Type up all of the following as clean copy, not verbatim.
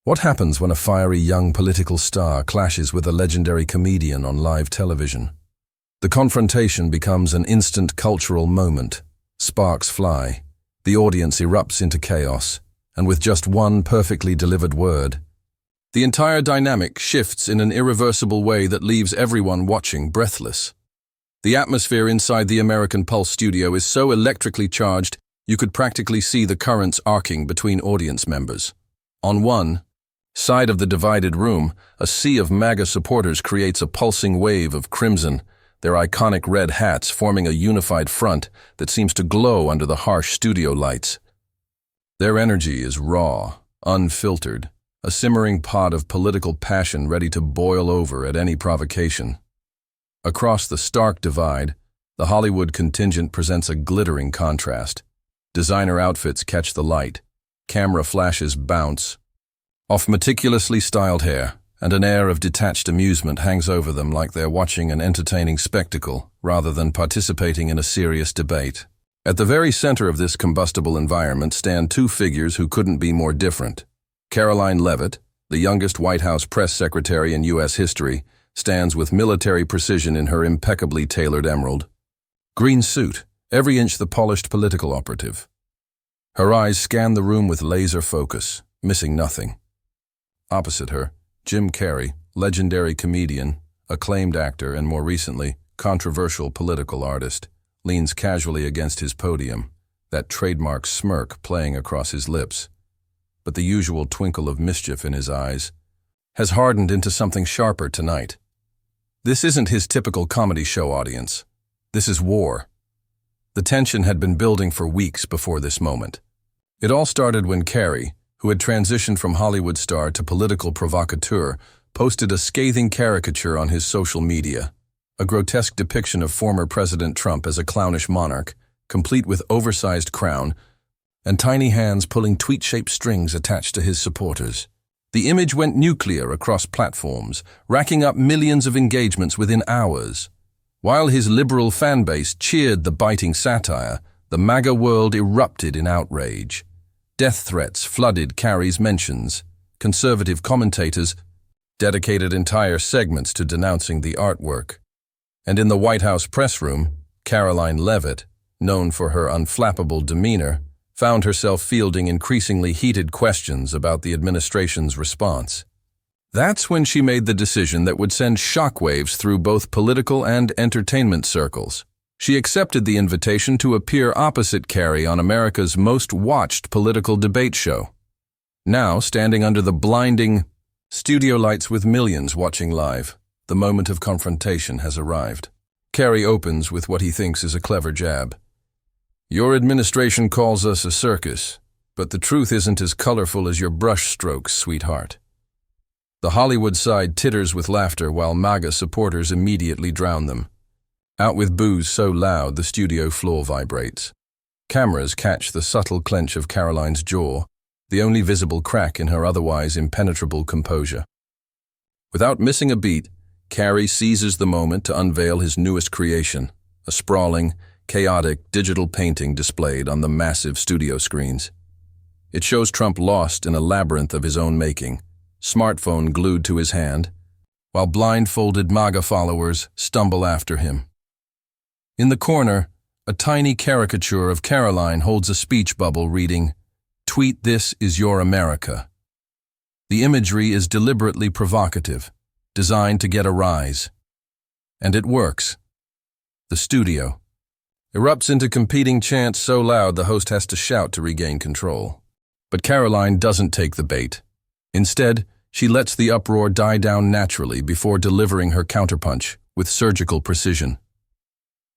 What happens when a fiery young political star clashes with a legendary comedian on live television? The confrontation becomes an instant cultural moment. Sparks fly. The audience erupts into chaos, and with just one perfectly delivered word, the entire dynamic shifts in an irreversible way that leaves everyone watching breathless. The atmosphere inside the American Pulse studio is so electrically charged you could practically see the currents arcing between audience members. On one side of the divided room, a sea of MAGA supporters creates a pulsing wave of crimson, their iconic red hats forming a unified front that seems to glow under the harsh studio lights. Their energy is raw, unfiltered, a simmering pot of political passion ready to boil over at any provocation. Across the stark divide, the Hollywood contingent presents a glittering contrast. Designer outfits catch the light, camera flashes bounce off meticulously styled hair, and an air of detached amusement hangs over them like they're watching an entertaining spectacle rather than participating in a serious debate. At the very center of this combustible environment stand two figures who couldn't be more different. Karoline Leavitt, the youngest White House press secretary in U.S. history, stands with military precision in her impeccably tailored emerald green suit, every inch the polished political operative. Her eyes scan the room with laser focus, missing nothing. Opposite her, Jim Carrey, legendary comedian, acclaimed actor, and more recently, controversial political artist, leans casually against his podium, that trademark smirk playing across his lips. But the usual twinkle of mischief in his eyes has hardened into something sharper tonight. This isn't his typical comedy show audience. This is war. The tension had been building for weeks before this moment. It all started when Carrey, who had transitioned from Hollywood star to political provocateur, posted a scathing caricature on his social media, a grotesque depiction of former President Trump as a clownish monarch, complete with oversized crown and tiny hands pulling tweet-shaped strings attached to his supporters. The image went nuclear across platforms, racking up millions of engagements within hours. While his liberal fanbase cheered the biting satire, the MAGA world erupted in outrage. Death threats flooded Carrey's mentions. Conservative commentators dedicated entire segments to denouncing the artwork. And in the White House press room, Karoline Leavitt, known for her unflappable demeanor, found herself fielding increasingly heated questions about the administration's response. That's when she made the decision that would send shockwaves through both political and entertainment circles. She accepted the invitation to appear opposite Carrey on America's most watched political debate show. Now, standing under the blinding studio lights with millions watching live, the moment of confrontation has arrived. Carrey opens with what he thinks is a clever jab. "Your administration calls us a circus, but the truth isn't as colorful as your brushstrokes, sweetheart." The Hollywood side titters with laughter while MAGA supporters immediately drown them. Out with boos so loud the studio floor vibrates. Cameras catch the subtle clench of Karoline's jaw, the only visible crack in her otherwise impenetrable composure. Without missing a beat, Carrey seizes the moment to unveil his newest creation, a sprawling, chaotic digital painting displayed on the massive studio screens. It shows Trump lost in a labyrinth of his own making, smartphone glued to his hand, while blindfolded MAGA followers stumble after him. In the corner, a tiny caricature of Karoline holds a speech bubble reading, "Tweet this is your America." The imagery is deliberately provocative, designed to get a rise. And it works. The studio erupts into competing chants so loud the host has to shout to regain control. But Karoline doesn't take the bait. Instead, she lets the uproar die down naturally before delivering her counterpunch with surgical precision.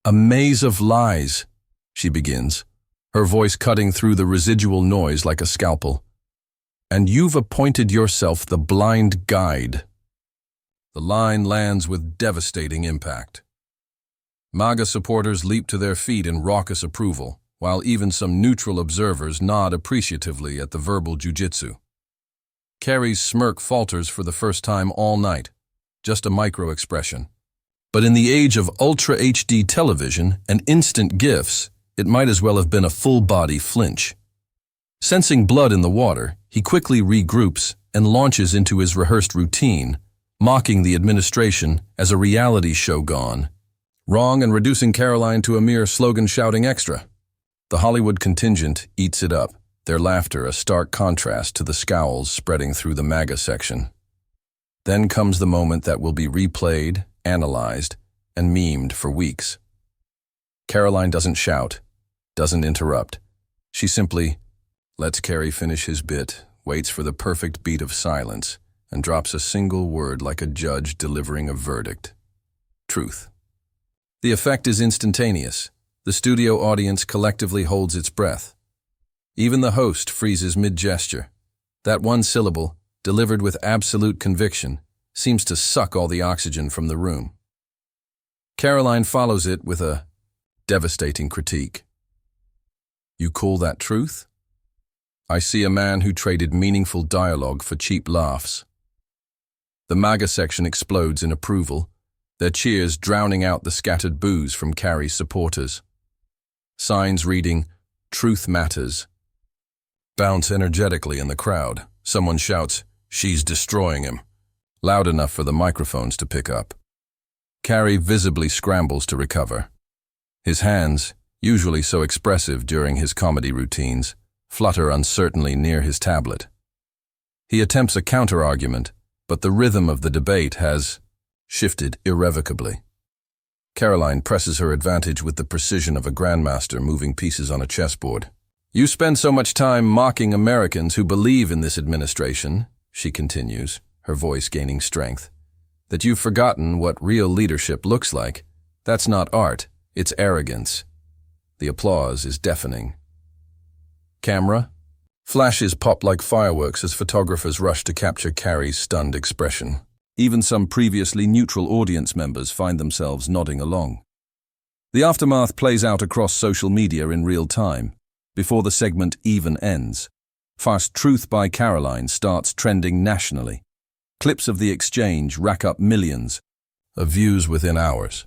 "A maze of lies," she begins, her voice cutting through the residual noise like a scalpel. "And you've appointed yourself the blind guide." The line lands with devastating impact. MAGA supporters leap to their feet in raucous approval, while even some neutral observers nod appreciatively at the verbal jujitsu. Carrey's smirk falters for the first time all night, just a micro-expression. But in the age of Ultra HD television and instant GIFs, it might as well have been a full-body flinch. Sensing blood in the water, he quickly regroups and launches into his rehearsed routine, mocking the administration as a reality show gone wrong and reducing Karoline to a mere slogan-shouting extra. The Hollywood contingent eats it up, their laughter a stark contrast to the scowls spreading through the MAGA section. Then comes the moment that will be replayed, analyzed, and memed for weeks. Karoline doesn't shout, doesn't interrupt. She simply lets Carrey finish his bit, waits for the perfect beat of silence, and drops a single word like a judge delivering a verdict. Truth. The effect is instantaneous. The studio audience collectively holds its breath. Even the host freezes mid-gesture. That one syllable, delivered with absolute conviction, seems to suck all the oxygen from the room. Karoline follows it with a devastating critique. You call that truth? I see a man who traded meaningful dialogue for cheap laughs. The MAGA section explodes in approval, their cheers drowning out the scattered boos from Carrey's supporters. Signs reading, "Truth Matters," bounce energetically in the crowd. Someone shouts, "She's destroying him," loud enough for the microphones to pick up. Carrey visibly scrambles to recover. His hands, usually so expressive during his comedy routines, flutter uncertainly near his tablet. He attempts a counter-argument, but the rhythm of the debate has shifted irrevocably. Karoline presses her advantage with the precision of a grandmaster moving pieces on a chessboard. You spend so much time mocking Americans who believe in this administration, she continues, her voice gaining strength, that you've forgotten what real leadership looks like. That's not art, it's arrogance. The applause is deafening. Camera? Flashes pop like fireworks as photographers rush to capture Carrey's stunned expression. Even some previously neutral audience members find themselves nodding along. The aftermath plays out across social media in real time, before the segment even ends. Fast Truth by Karoline starts trending nationally. Clips of the exchange rack up millions of views within hours.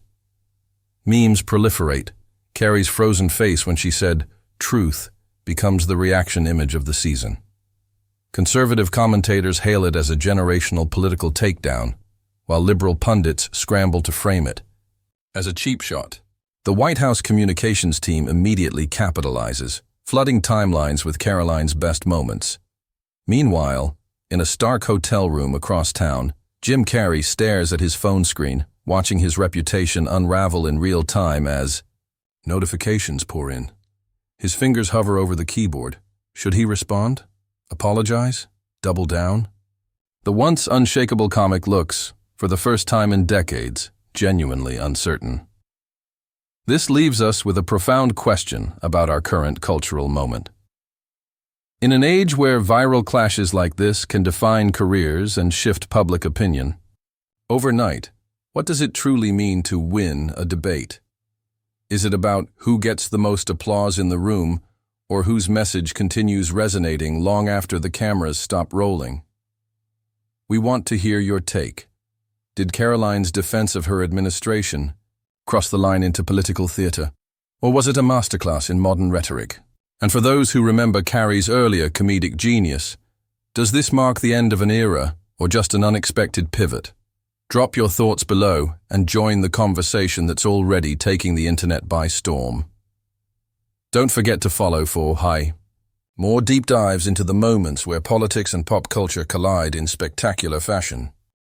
Memes proliferate. Carrey's frozen face when she said, "Truth," becomes the reaction image of the season. Conservative commentators hail it as a generational political takedown, while liberal pundits scramble to frame it as a cheap shot. The White House communications team immediately capitalizes, flooding timelines with Karoline's best moments. Meanwhile, in a Stark hotel room across town, Jim Carrey stares at his phone screen, watching his reputation unravel in real time as notifications pour in. His fingers hover over the keyboard. Should he respond? Apologize? Double down? The once unshakable comic looks, for the first time in decades, genuinely uncertain. This leaves us with a profound question about our current cultural moment. In an age where viral clashes like this can define careers and shift public opinion, overnight, what does it truly mean to win a debate? Is it about who gets the most applause in the room, or whose message continues resonating long after the cameras stop rolling? We want to hear your take. Did Karoline's defense of her administration cross the line into political theater, or was it a masterclass in modern rhetoric? And for those who remember Carrey's earlier comedic genius, does this mark the end of an era or just an unexpected pivot? Drop your thoughts below and join the conversation that's already taking the internet by storm. Don't forget to follow for more deep dives into the moments where politics and pop culture collide in spectacular fashion.